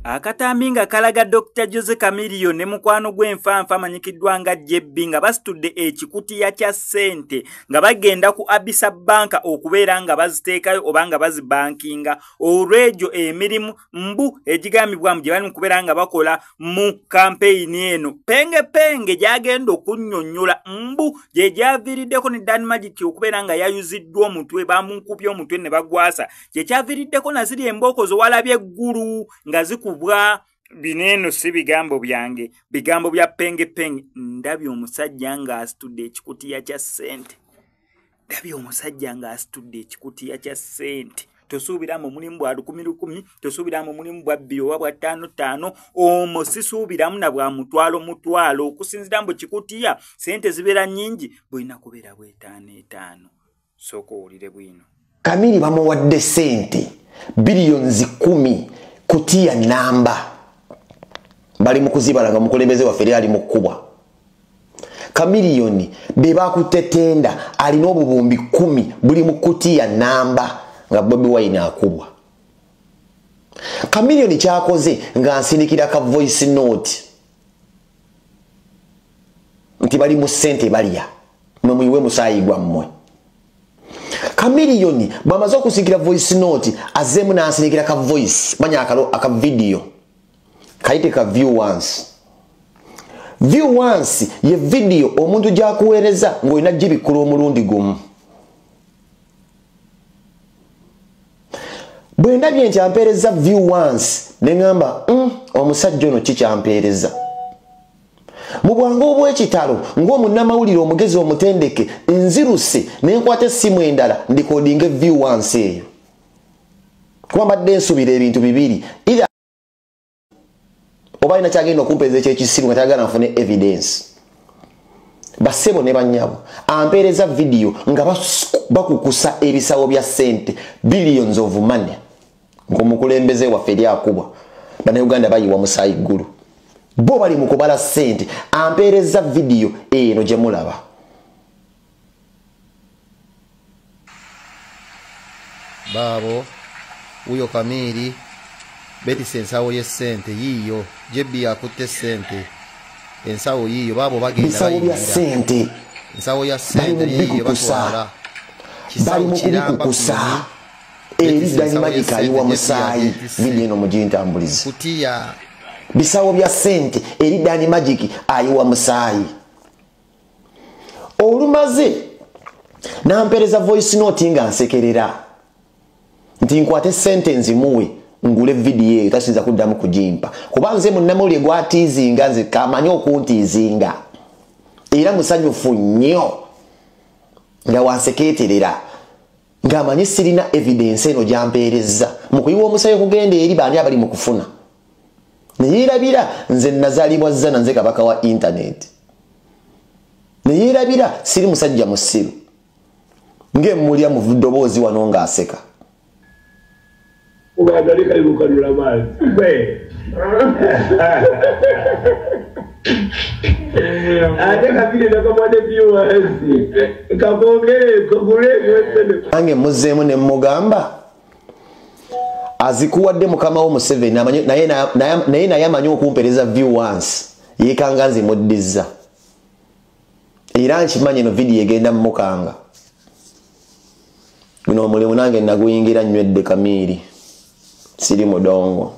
Akatambi nga kalaga Dr. Jose Chameleone ne mukwano gw'enfanfa amanyikiddwa nga JB nga basitudde ekikutiya kya ssente nga bagenda ku Abisa Bank okubeera nga baziteekayo oba nga bazibankinga olw'egyo emirimu mbu egigambibwamu gye bali mu kubeera nga bakola mu kampeyini eno penge gyagenda okunnyonnyola mbu gye gyaviiriddeko ne Dan Magic okubeera nga yayuziddwa omutwe bamunkubye omutwe ne bagwasa gye kyaviiriddeko na ziri embooko zowalabye eggulu nga zikubwa bineno si bigambo byange bigambo bya penge ndabye omusajja nga asitudde ekikutiya kya ssente tosuubiramu mulimu bwa 10,000 tosuubiramu mulimu bwa 2 oba bwa 5 omwo sisuubiramu na bwa mutwalo okusinzira mbu kikutiya ssente zibeera nnyingi bulina kubeera bwe 5 sooka owulire bwino. Kamili bamuwadde ssente billions 10 kutiya namba bali mu kuzibala nga mukulembeze waffe ali mu kkubwa. Chameleone be bakutetenda alina obubumbi 10 buli mu kutiya namba nga Bobi Wine akubwa. Chameleone kyakoze nga nsindikira ka voice note nti bali mu ssente balya mwe muyiwe musaayi gwammwe. Chameleone bwamaze okusikira voice note azemu nansindikira ka voice manya aka video kayite ka view once ye video omuntu gyakuweereza ng'olina gibikula omulundi gumu. Bwe ndabye nti ampeereza view once ne ngamba omusajja ono kikyampeereza. Mu bwangu obw'ekitalo ng'omunnamawulire omugezi omutendeke nziruse ne nkwata essimu endala ndikodinge view once eyo. Kuba mbadde nsubira ebintu bibiri oba alina kyagenda okumpeereza ekyekisiru nga kyagala nfune evidence. Basebo ne bannyabo ampeereza video nga bakukusa ebisawo bya ssente billions of money ng'omukulembeze waffe eri akubwa bannayuganda bayiwa musaayi ggulu bo bali mu kubala ssente ampeereza video eno gye mulaba. Baabo uyo Kamili betise ensawo y'essente yiyo JB akutte ssente ensawo yiyo baabo bagenda bayingira ensawo ya ssente yiyo batwala bali mu kubikukusa eri Dan Magic ayiwa musaayi video eno mugintambulize kutiya bisawo bya ssente eri Dan Magic ayiwa musaayi. Olumaze nampeereza voice note nga nsekerera nti nkwate ssente nzimuwe ngule video eyo tasinza kuddamu kugimpa kuba nze munnamawulire gwatiizinga nze kamanyi okuntiizinga era musanyufu nnyo nga wansekeeterera ng'amanyi sirina evidence eno gyampeereza mu kuyiwa omusaayi okugenda eri bani abali mu kufuna neyeerabira nze nazaalibwa zana nze kabaka wa internet neyeerabira siri musajja musiru ng'emmulya mu ddoboozi wano ng'aseka ugadalika ibukanula mazi ate Kamili nakamwade viewers kabongere ange muzeemu ne mugamba azikuwadde mukama wo Museveni naye amanyi okumpeereza view once yeekanga nze muddiza era nkimanyi eno video egenda mumukanga guno omulimu nange naguyingira nywedde Kamili siri mudongo.